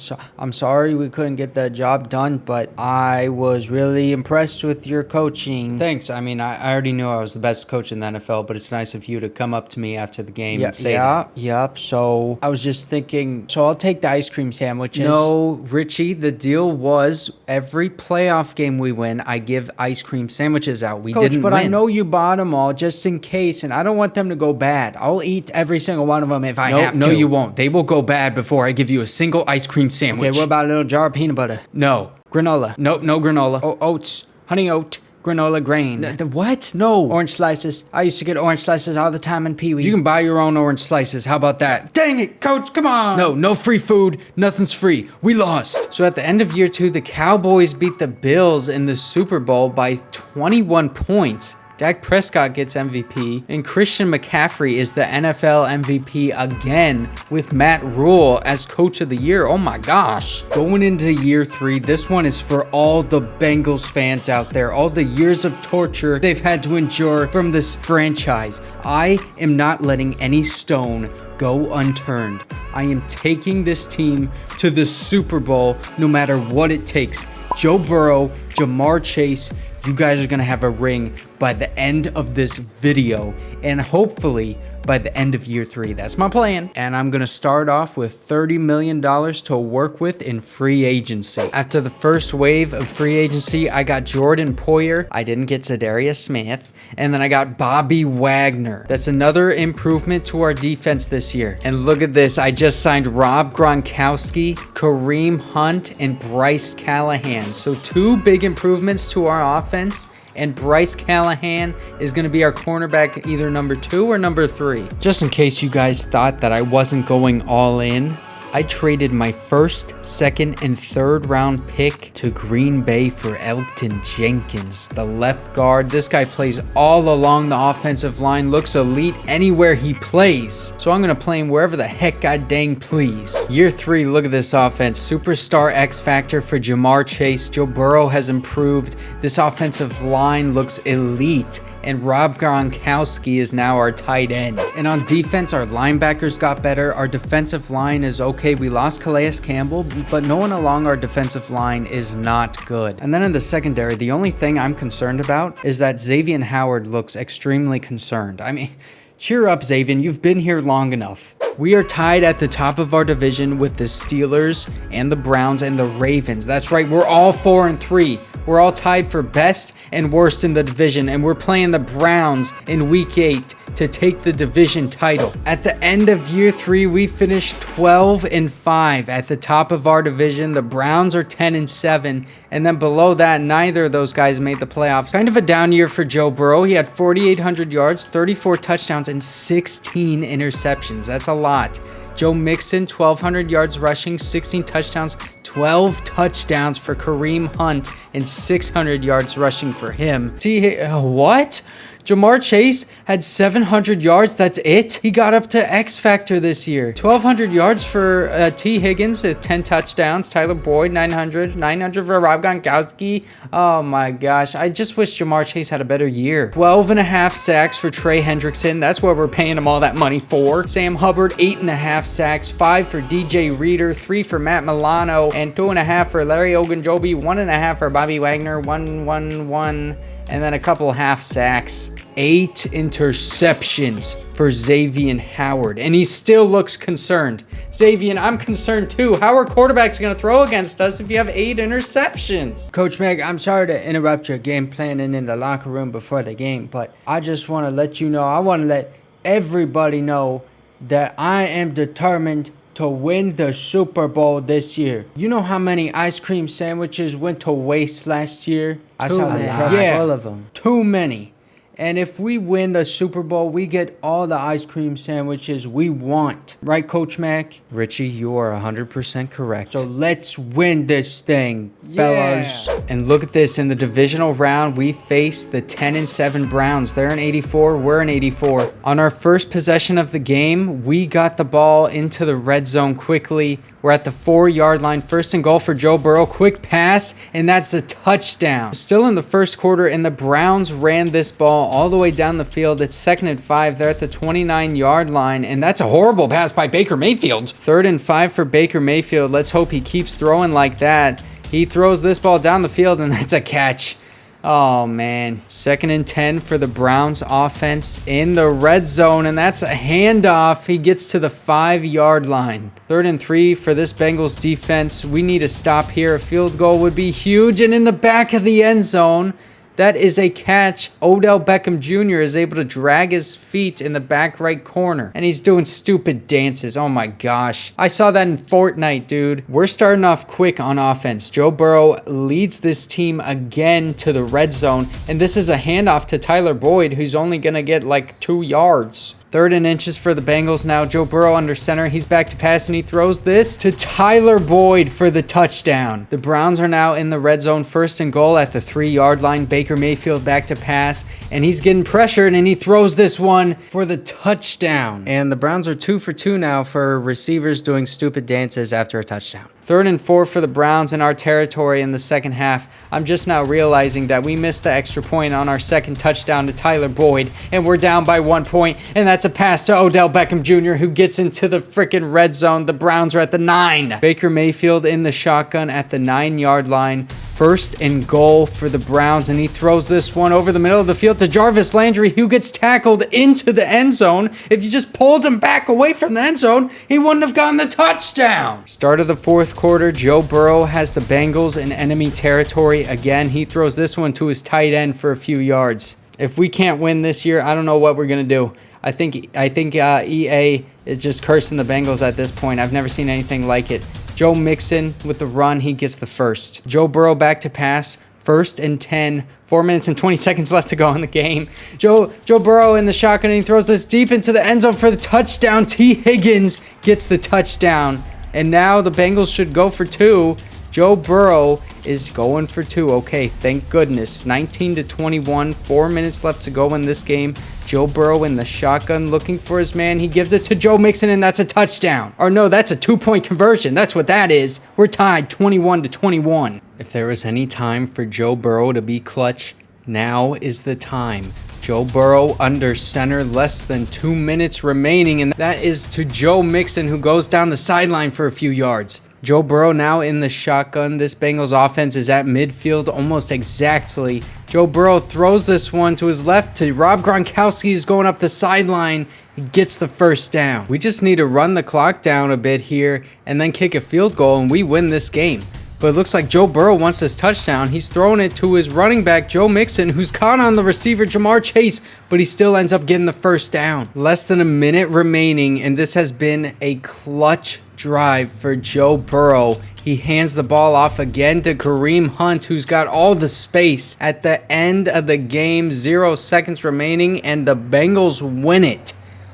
sorry we couldn't get the job done, but I was really impressed with your coaching. Thanks. I mean, I already knew I was the best coach in the NFL, but it's nice of you to come up to me after the game and say that. Yep. So I was just thinking, so I'll take the ice cream sandwiches. No, Richie, the deal was every playoff game we win, I give ice cream sandwiches out. We didn't win. But I know you bought them all just in case, and I don't want them to go bad. I'll eat every single one of them if I have to. No, you won't. They will go bad before I give you a single ice cream sandwich. Okay, what about a little jar of peanut butter? No. Granola? Nope, no granola. Oats. Honey oat. Granola grain. The what? No. Orange slices. I used to get orange slices all the time in Pee Wee. You can buy your own orange slices. How about that? Dang it, Coach, come on. No free food. Nothing's free. We lost. So at the end of year 2, the Cowboys beat the Bills in the Super Bowl by 21 points. Dak Prescott gets MVP, and Christian McCaffrey is the NFL MVP again with Matt Rule as Coach of the Year. Oh my gosh. Going into year 3, this one is for all the Bengals fans out there, all the years of torture they've had to endure from this franchise. I am not letting any stone go unturned. I am taking this team to the Super Bowl no matter what it takes. Joe Burrow, JaMarr Chase, you guys are going to have a ring by the end of this video, and hopefully by the end of year 3. That's my plan. And I'm going to start off with $30 million to work with in free agency. After the first wave of free agency, I got Jordan Poyer. I didn't get Zadarius Smith. And then I got Bobby Wagner. That's another improvement to our defense this year. And look at this. I just signed Rob Gronkowski, Kareem Hunt, and Bryce Callahan. So 2 big improvements to our offense. And Bryce Callahan is going to be our cornerback, either number 2 or number 3. Just in case you guys thought that I wasn't going all in, I traded my 1st, 2nd, and 3rd round pick to Green Bay for Elgton Jenkins, the left guard. This guy plays all along the offensive line, looks elite anywhere he plays. So I'm going to play him wherever the heck God dang please. Year 3, look at this offense. Superstar X Factor for JaMarr Chase. Joe Burrow has improved. This offensive line looks elite. And Rob Gronkowski is now our tight end. And on defense, our linebackers got better. Our defensive line is okay. We lost Calais Campbell, but no one along our defensive line is not good. And then in the secondary, the only thing I'm concerned about is that Xavier Howard looks extremely concerned. I mean, cheer up, Xavier. You've been here long enough. We are tied at the top of our division with the Steelers and the Browns and the Ravens. That's right. We're all 4-3. We're all tied for best and worst in the division, and we're playing the Browns in week 8 to take the division title. At the end of year 3, we finished 12-5 at the top of our division. The Browns are 10-7, and then below that, neither of those guys made the playoffs. Kind of a down year for Joe Burrow. He had 4,800 yards, 34 touchdowns, and 16 interceptions. That's a lot. Joe Mixon, 1,200 yards rushing, 16 touchdowns, 12 touchdowns for Kareem Hunt, and 600 yards rushing for him. What? JaMarr Chase had 700 yards. That's it. He got up to X Factor this year. 1,200 yards for T. Higgins, 10 touchdowns. Tyler Boyd, 900. 900 for Rob Gronkowski. Oh my gosh. I just wish JaMarr Chase had a better year. 12.5 sacks for Trey Hendrickson. That's what we're paying him all that money for. Sam Hubbard, 8.5 sacks. 5 for DJ Reader. 3 for Matt Milano. And 2.5 for Larry Ogunjobi. 1.5 for Bobby Wagner. 1. And then a couple half sacks. 8 interceptions for Xavier Howard. And he still looks concerned. Xavier, I'm concerned too. How are quarterbacks going to throw against us if you have 8 interceptions? Coach Meg, I'm sorry to interrupt your game planning in the locker room before the game, but I just want to let you know, I want to let everybody know that I am determined to win the Super Bowl this year. You know how many ice cream sandwiches went to waste last year? I saw the that. truck Full of them. Too many. And if we win the Super Bowl, we get all the ice cream sandwiches we want. Right, Coach Mac? Richie, you are 100% correct. So let's win this thing, fellas. And look at this. In the divisional round, we face the 10-7 Browns. They're in 84. We're in 84. On our first possession of the game, we got the ball into the red zone quickly. We're at the 4-yard line. 1st and goal for Joe Burrow. Quick pass, and that's a touchdown. Still in the first quarter, and the Browns ran this ball all the way down the field. It's 2nd and 5. They're at the 29-yard line, and that's a horrible pass by Baker Mayfield. 3rd and 5 for Baker Mayfield. Let's hope he keeps throwing like that. He throws this ball down the field, and that's a catch. Oh, man. 2nd and 10 for the Browns offense in the red zone, and that's a handoff. He gets to the 5-yard line. 3rd and 3 for this Bengals defense. We need a stop here. A field goal would be huge, and in the back of the end zone, that is a catch. Odell Beckham Jr. is able to drag his feet in the back right corner. And he's doing stupid dances. Oh my gosh. I saw that in Fortnite, dude. We're starting off quick on offense. Joe Burrow leads this team again to the red zone. And this is a handoff to Tyler Boyd, who's only going to get like 2 yards. 3rd and inches for the Bengals now. Joe Burrow under center. He's back to pass, and he throws this to Tyler Boyd for the touchdown. The Browns are now in the red zone. 1st and goal at the 3-yard line. Baker Mayfield back to pass, and he's getting pressured, and he throws this one for the touchdown. And the Browns are 2 for 2 now for receivers doing stupid dances after a touchdown. 3rd and 4 for the Browns in our territory in the second half. I'm just now realizing that we missed the extra point on our second touchdown to Tyler Boyd, and we're down by 1 point, and that's a pass to Odell Beckham Jr., who gets into the freaking red zone. The Browns are at the 9. Baker Mayfield in the shotgun at the 9-yard line. 1st and goal for the Browns, and he throws this one over the middle of the field to Jarvis Landry, who gets tackled into the end zone. If you just pulled him back away from the end zone, he wouldn't have gotten the touchdown. Start of the 4th quarter, Joe Burrow has the Bengals in enemy territory again. He throws this one to his tight end for a few yards. If we can't win this year, I don't know what we're going to do. I think EA is just cursing the Bengals at this point. I've never seen anything like it. Joe Mixon with the run, he gets the first. Joe Burrow back to pass, 1st and 10, 4 minutes and 20 seconds left to go in the game. Joe Burrow in the shotgun, and he throws this deep into the end zone for the touchdown. T. Higgins gets the touchdown, and now the Bengals should go for 2. Joe Burrow is going for 2. Okay, thank goodness. 19-21, 4 minutes left to go in this game. Joe Burrow in the shotgun looking for his man. He gives it to Joe Mixon, and that's a touchdown. Or no, that's a 2-point conversion. That's what that is. We're tied 21-21. If there was any time for Joe Burrow to be clutch, now is the time. Joe Burrow under center, less than 2 minutes remaining, and that is to Joe Mixon, who goes down the sideline for a few yards. Joe Burrow now in the shotgun. This Bengals offense is at midfield almost exactly. Joe Burrow throws this one to his left to Rob Gronkowski, who's going up the sideline. He gets the first down. We just need to run the clock down a bit here and then kick a field goal, and we win this game. But it looks like Joe Burrow wants this touchdown. He's throwing it to his running back, Joe Mixon, who's caught on the receiver, JaMarr Chase, but he still ends up getting the first down. Less than a minute remaining, and this has been a clutch drive for Joe Burrow. He hands the ball off again to Kareem Hunt, who's got all the space. At the end of the game, 0 seconds remaining, and the Bengals win it.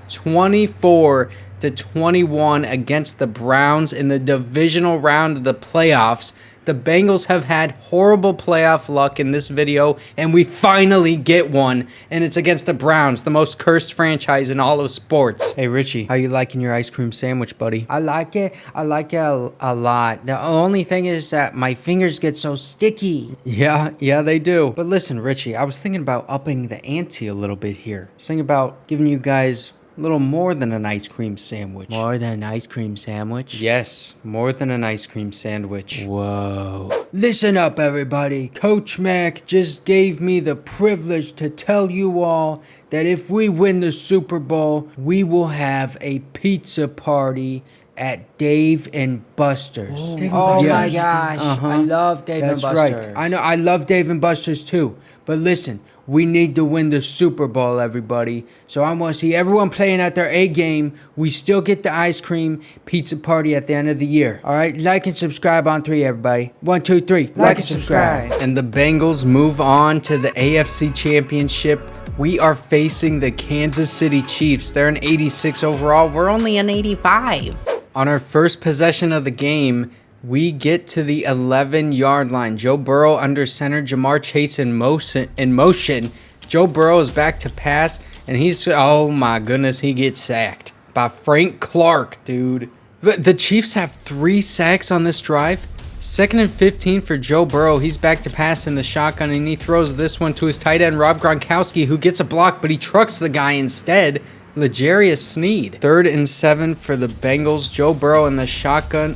24-21 against the Browns in the divisional round of the playoffs. The The Bengals have had horrible playoff luck in this video, and we finally get one, and it's against the Browns, the most cursed franchise in all of sports. Hey, Richie, how you liking your ice cream sandwich, buddy? I like it a lot. The only thing is that my fingers get so sticky. Yeah, they do. But listen, Richie, I was thinking about upping the ante a little bit here. I was thinking about giving you guys a little more than an ice cream sandwich. More than an ice cream sandwich? Yes, more than an ice cream sandwich. Whoa. Listen up, everybody. Coach Mac just gave me the privilege to tell you all that if we win the Super Bowl, we will have a pizza party at Dave and Buster's. Oh my gosh. I love Dave and Buster's. That's right. I know. I love Dave and Buster's too. But listen, we need to win the Super Bowl, everybody. So I want to see everyone playing at their A game. We still get the ice cream pizza party at the end of the year. All right, like and subscribe on 3, everybody. 1, 2, 3. Like and subscribe. And the Bengals move on to the AFC Championship. We are facing the Kansas City Chiefs. They're an 86 overall. We're only an 85. On our first possession of the game, we get to the 11-yard line. Joe Burrow under center, JaMarr Chase in motion. Joe Burrow is back to pass, and oh my goodness, he gets sacked by Frank Clark, dude. The Chiefs have 3 sacks on this drive. 2nd and 15 for Joe Burrow. He's back to pass in the shotgun, and he throws this one to his tight end, Rob Gronkowski, who gets a block, but he trucks the guy instead. L'Jarius Sneed. 3rd and 7 for the Bengals. Joe Burrow in the shotgun.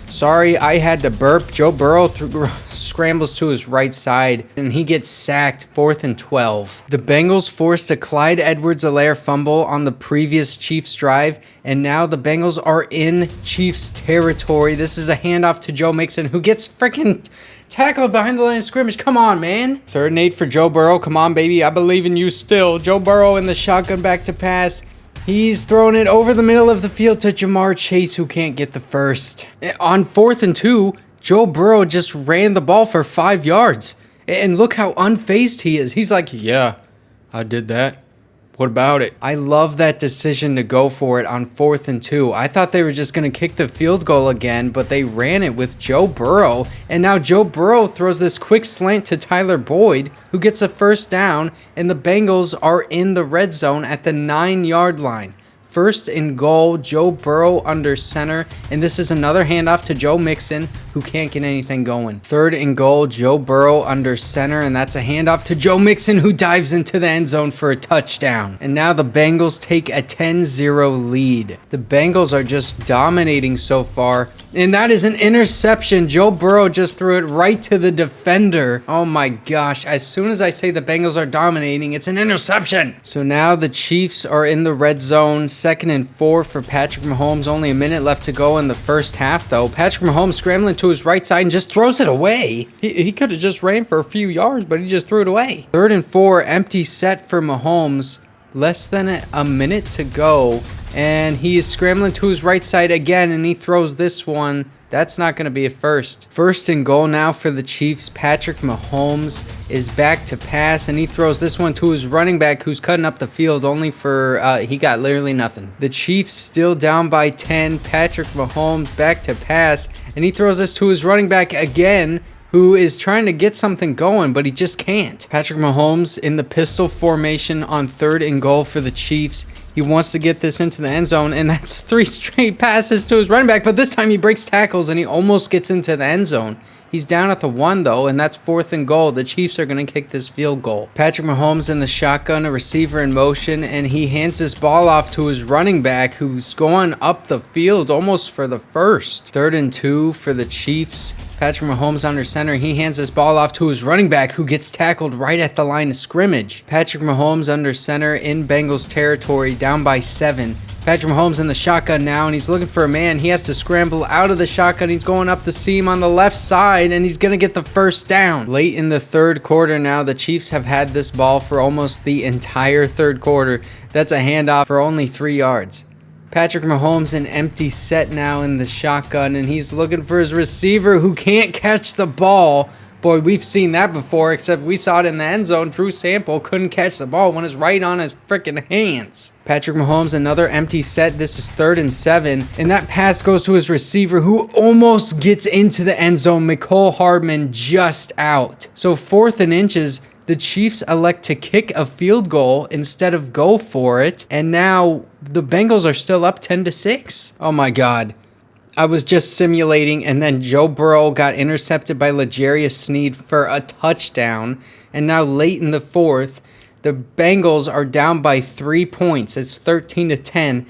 Sorry, I had to burp. Joe Burrow scrambles to his right side, and he gets sacked. 4th and 12. The Bengals forced a Clyde Edwards-Helaire fumble on the previous Chiefs drive, and now the Bengals are in Chiefs territory. This is a handoff to Joe Mixon, who gets freaking tackled behind the line of scrimmage. Come on, man. 3rd and 8 for Joe Burrow. Come on, baby. I believe in you still. Joe Burrow in the shotgun back to pass. He's throwing it over the middle of the field to JaMarr Chase, who can't get the first. On 4th and 2, Joe Burrow just ran the ball for 5 yards. And look how unfazed he is. He's like, yeah, I did that. What about it? I love that decision to go for it on 4th and 2. I thought they were just going to kick the field goal again, but they ran it with Joe Burrow. And now Joe Burrow throws this quick slant to Tyler Boyd, who gets a first down, and the Bengals are in the red zone at the 9-yard line. 1st and goal, Joe Burrow under center, and this is another handoff to Joe Mixon, who can't get anything going. 3rd and goal, Joe Burrow under center, and that's a handoff to Joe Mixon, who dives into the end zone for a touchdown. And now the Bengals take a 10-0 lead. The Bengals are just dominating so far, and that is an interception. Joe Burrow just threw it right to the defender. Oh my gosh, as soon as I say the Bengals are dominating, it's an interception. So now the Chiefs are in the red zone. 2nd and 4 for Patrick Mahomes. Only a minute left to go in the first half, though. Patrick Mahomes scrambling to his right side and just throws it away. He could have just ran for a few yards, but he just threw it away. 3rd and 4, empty set for Mahomes. Less than a minute to go, and he is scrambling to his right side again, and he throws this one. That's not going to be a first. 1st and goal now for the Chiefs. Patrick Mahomes is back to pass, and he throws this one to his running back, who's cutting up the field only for, he got literally nothing. The Chiefs still down by 10. Patrick Mahomes back to pass, and he throws this to his running back again, who is trying to get something going, but he just can't. Patrick Mahomes in the pistol formation on 3rd and goal for the Chiefs. He wants to get this into the end zone, and that's 3 straight passes to his running back, but this time he breaks tackles, and he almost gets into the end zone. He's down at the 1, though, and that's 4th and goal. The Chiefs are going to kick this field goal. Patrick Mahomes in the shotgun, a receiver in motion, and he hands this ball off to his running back, who's going up the field almost for the first. 3rd and 2 for the Chiefs. Patrick Mahomes under center. He hands this ball off to his running back, who gets tackled right at the line of scrimmage. Patrick Mahomes under center in Bengals territory, down by 7. Patrick Mahomes in the shotgun now, and he's looking for a man. He has to scramble out of the shotgun. He's going up the seam on the left side, and he's going to get the first down. Late in the 3rd quarter now, the Chiefs have had this ball for almost the entire 3rd quarter. That's a handoff for only 3 yards. Patrick Mahomes in empty set now in the shotgun, and he's looking for his receiver, who can't catch the ball, Boy, we've seen that before, except we saw it in the end zone. Drew Sample couldn't catch the ball when it's right on his freaking hands. Patrick Mahomes, another empty set. This is 3rd and 7. And that pass goes to his receiver, who almost gets into the end zone. Mecole Hardman just out. So 4th and inches. The Chiefs elect to kick a field goal instead of go for it. And now the Bengals are still up 10-6. Oh my God. I was just simulating, and then Joe Burrow got intercepted by L'Jarius Sneed for a touchdown. And now late in the 4th, the Bengals are down by 3 points. It's 13-10.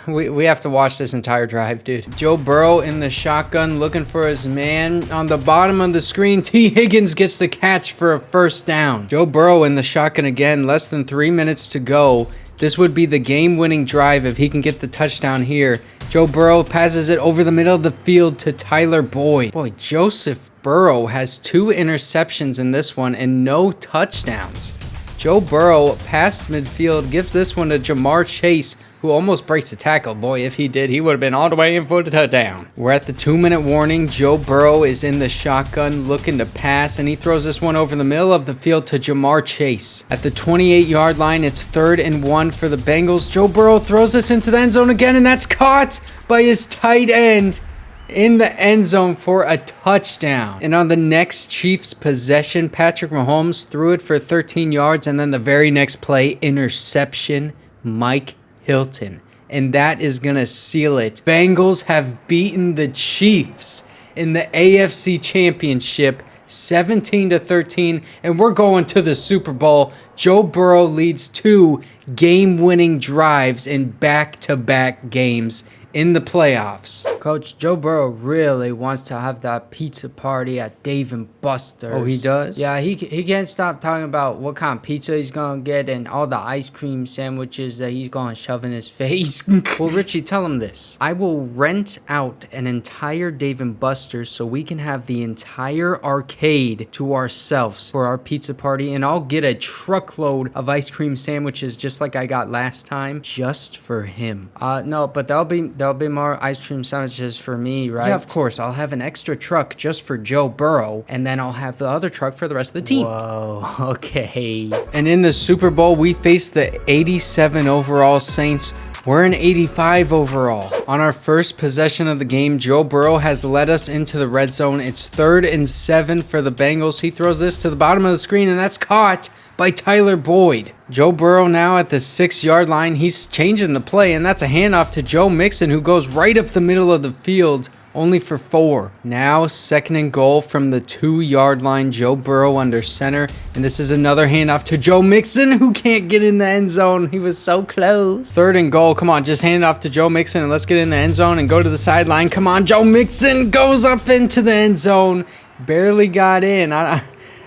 We have to watch this entire drive, dude. Joe Burrow in the shotgun looking for his man. On the bottom of the screen, T. Higgins gets the catch for a 1st down. Joe Burrow in the shotgun again, less than 3 minutes to go. This would be the game-winning drive if he can get the touchdown here. Joe Burrow passes it over the middle of the field to Tyler Boyd. Boy, Joseph Burrow has 2 interceptions in this one and no touchdowns. Joe Burrow past midfield gives this one to JaMarr Chase, who almost breaks the tackle. Boy, if he did, he would have been all the way in for the touchdown. We're at the 2-minute warning. Joe Burrow is in the shotgun looking to pass, and he throws this one over the middle of the field to JaMarr Chase. At the 28-yard line, it's 3rd and 1 for the Bengals. Joe Burrow throws this into the end zone again, and that's caught by his tight end in the end zone for a touchdown. And on the next Chiefs possession, Patrick Mahomes threw it for 13 yards, and then the very next play, interception, Mike Hilton. And that is going to seal it. Bengals have beaten the Chiefs in the AFC Championship 17-13, and we're going to the Super Bowl. Joe Burrow leads 2 game-winning drives in back-to-back games in the playoffs. Coach, Joe Burrow really wants to have that pizza party at Dave & Buster's. Oh, he does? Yeah, he can't stop talking about what kind of pizza he's going to get and all the ice cream sandwiches that he's going to shove in his face. Well, Richie, tell him this. I will rent out an entire Dave & Buster's so we can have the entire arcade to ourselves for our pizza party, and I'll get a truckload of ice cream sandwiches just like I got last time, just for him. No, but there'll be more ice cream sandwiches for me, right? Yeah, of course. I'll have an extra truck just for Joe Burrow, and then I'll have the other truck for the rest of the team. Whoa, okay. And in the Super Bowl, we face the 87 overall Saints. We're an 85 overall. On our first possession of the game, Joe Burrow has led us into the red zone. It's 3rd and 7 for the Bengals. He throws this to the bottom of the screen, and that's caught by Tyler Boyd. Joe Burrow now at the 6-yard line. He's changing the play, and that's a handoff to Joe Mixon, who goes right up the middle of the field, only for 4. Now 2nd and goal from the 2-yard line. Joe Burrow under center, and this is another handoff to Joe Mixon, who can't get in the end zone. He was so close. 3rd and goal. Come on, just hand it off to Joe Mixon, and let's get in the end zone and go to the sideline. Come on, Joe Mixon goes up into the end zone. Barely got in.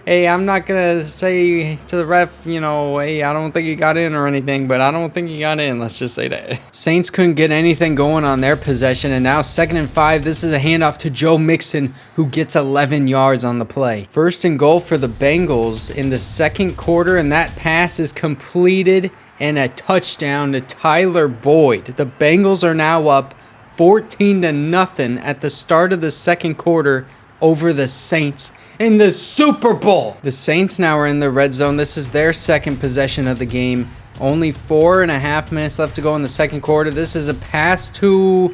Hey, I'm not going to say to the ref, hey, I don't think he got in or anything, but I don't think he got in. Let's just say that. Saints couldn't get anything going on their possession, and now 2nd and 5. This is a handoff to Joe Mixon, who gets 11 yards on the play. 1st and goal for the Bengals in the 2nd quarter, and that pass is completed and a touchdown to Tyler Boyd. The Bengals are now up 14-0 at the start of the 2nd quarter over the Saints in the Super Bowl. The Saints now are in the red zone. This is their 2nd possession of the game. Only 4.5 minutes left to go in the 2nd quarter. This is a pass to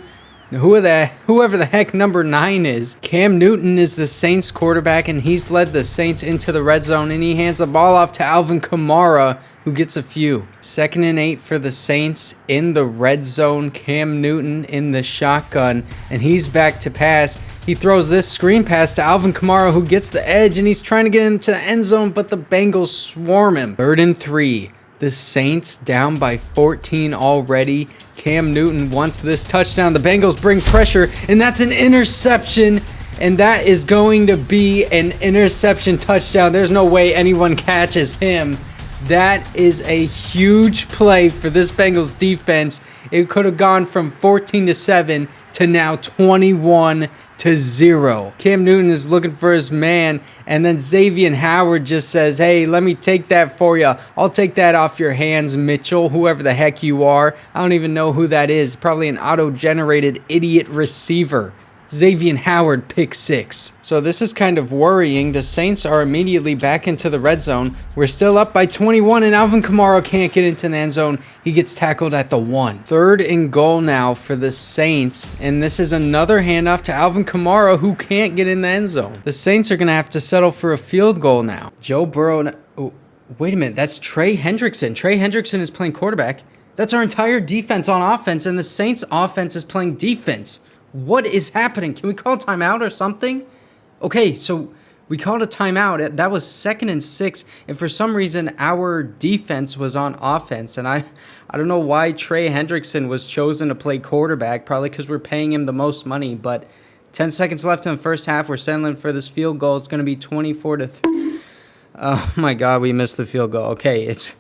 whoever the heck number 9 is. Cam Newton is the Saints quarterback, and he's led the Saints into the red zone, and he hands the ball off to Alvin Kamara, who gets a few. 2nd and 8 for the Saints in the red zone. Cam Newton in the shotgun, and he's back to pass. He throws this screen pass to Alvin Kamara, who gets the edge, and he's trying to get into the end zone, but the Bengals swarm him. 3rd and 3. The Saints down by 14 already. Cam Newton wants this touchdown. The Bengals bring pressure, and that's an interception. And that is going to be an interception touchdown. There's no way anyone catches him. That is a huge play for this Bengals defense. It could have gone from 14-7 to now 21-0. Cam Newton is looking for his man, and then Xavier Howard just says, hey, let me take that for you. I'll take that off your hands, Mitchell, whoever the heck you are. I don't even know who that is. Probably an auto-generated idiot receiver. Xavier Howard, pick 6. So this is kind of worrying. The Saints are immediately back into the red zone. We're still up by 21, and Alvin Kamara can't get into the end zone. He gets tackled at the 1. 3rd and goal now for the Saints, and this is another handoff to Alvin Kamara, who can't get in the end zone. The Saints are going to have to settle for a field goal now. Joe Burrow. Oh, wait a minute. That's Trey Hendrickson. Trey Hendrickson is playing quarterback. That's our entire defense on offense, and the Saints offense is playing defense. What is happening? Can we call timeout or something? Okay, so we called a timeout. That was 2nd and 6, and for some reason our defense was on offense, and I don't know why Trey Hendrickson was chosen to play quarterback, probably because we're paying him the most money, but 10 seconds left in the first half. We're settling for this field goal. It's going to be 24-3. Oh my God, we missed the field goal. Okay, it's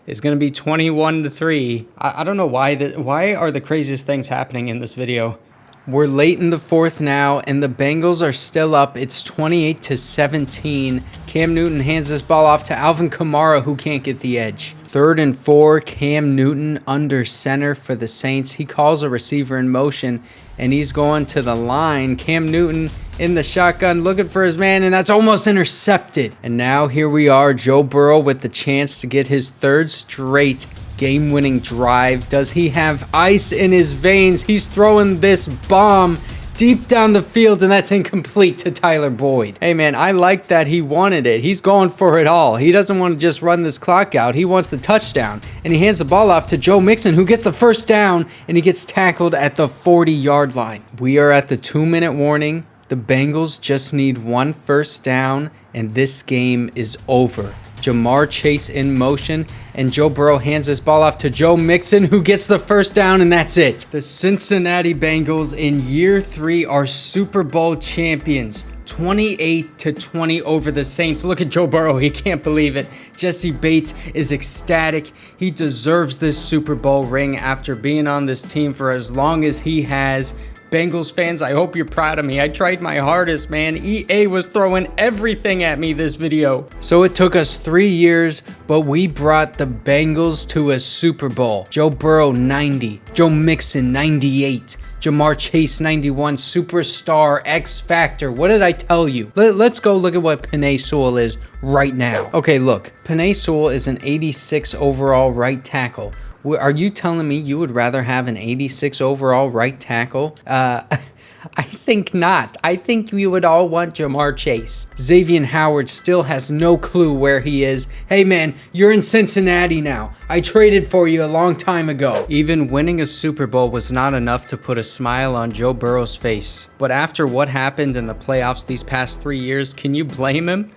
going to be 21-3. I don't know why are the craziest things happening in this video. We're late in the 4th now, and the Bengals are still up. It's 28-17. Cam Newton hands this ball off to Alvin Kamara, who can't get the edge. 3rd and 4, Cam Newton under center for the Saints. He calls a receiver in motion, and he's going to the line. Cam Newton in the shotgun looking for his man, and that's almost intercepted. And now here we are, Joe Burrow with the chance to get his 3rd straight game-winning drive. Does he have ice in his veins? He's throwing this bomb deep down the field, and that's incomplete to Tyler Boyd. Hey man, I like that he wanted it. He's going for it all. He doesn't want to just run this clock out. He wants the touchdown, and he hands the ball off to Joe Mixon, who gets the 1st down, and he gets tackled at the 40-yard line. We are at the 2-minute warning. The Bengals just need 1 first down, and this game is over. JaMarr Chase in motion, and Joe Burrow hands this ball off to Joe Mixon, who gets the 1st down, and that's it. The Cincinnati Bengals in year 3 are Super Bowl champions. 28-20 over the Saints. Look at Joe Burrow. He can't believe it. Jessie Bates is ecstatic. He deserves this Super Bowl ring after being on this team for as long as he has. Bengals fans, I hope you're proud of me. I tried my hardest, man. EA was throwing everything at me this video. So it took us 3 years, but we brought the Bengals to a Super Bowl. Joe Burrow, 90. Joe Mixon, 98. JaMarr Chase, 91. Superstar, X Factor. What did I tell you? Let's go look at what Penei Sewell is right now. Okay, look. Penei Sewell is an 86 overall right tackle. Are you telling me you would rather have an 86 overall right tackle? I think not. I think we would all want JaMarr Chase. Xavier Howard still has no clue where he is. Hey man, you're in Cincinnati now. I traded for you a long time ago. Even winning a Super Bowl was not enough to put a smile on Joe Burrow's face. But after what happened in the playoffs these past 3 years, can you blame him?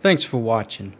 Thanks for watching.